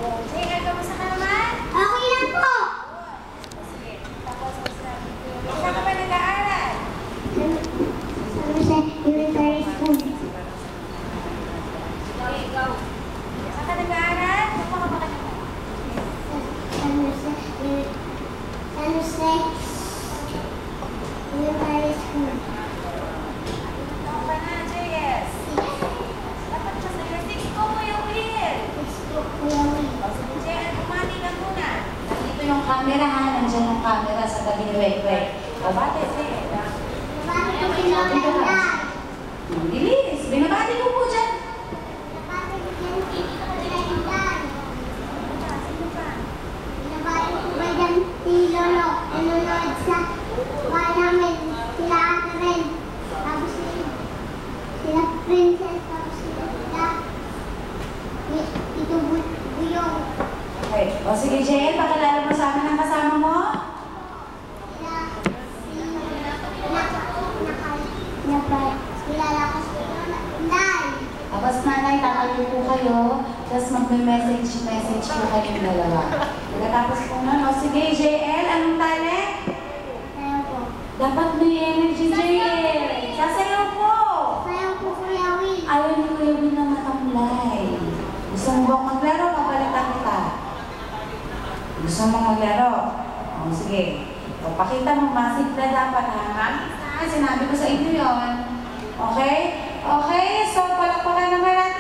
Sige, kamusta ka naman? Okay lang po. Sige, tapos ang sinabi ko. Saan ka ba nag-aaral? Sa elementary school. Go. Saan ka nag-aaral? Saan ka ba kanina? San Jose Elementary School. Taon ka na, JS. Dapat ka sa six ko, Kuya Will. Kuya Will. Sige, JS, kumani ka muna. Nandito yung camera ha, nandiyan yung camera sa tabi ni Wek-Wek. O, bate, sige. Bakit ko pinagandaan? Bilis, binabati ko po dyan. Bakit ko pinagandaan? Sino pa? Pinabati ko ba dyan si Lolo? Nanonood sa bahay namin. Sila Ate Ren. Tapos sila Princess. Tapos sila Tito Buyong. Okay. O, sige, JL, pakilala mo sa amin ang kasama mo. Kilala ko si Nay. Tapos nanay, tatayo po kayo. Tapos magme-message po kayong dalawa. Pagkatapos po nun, o sige, JL, anong talent? Sayaw po. Dapat may energy, JL. Sasayaw po. Sayaw po, Kuya Will. Ayaw ni Kuya Will na matamlay. Gusto mo bang maglaro? Papalitan kita. Gusto mo maglaro? O, sige. O, pakita mo, masigla dapat, ha? Sinabi ko sa inyo yon. Okay? Okay, so palakpakan naman natin.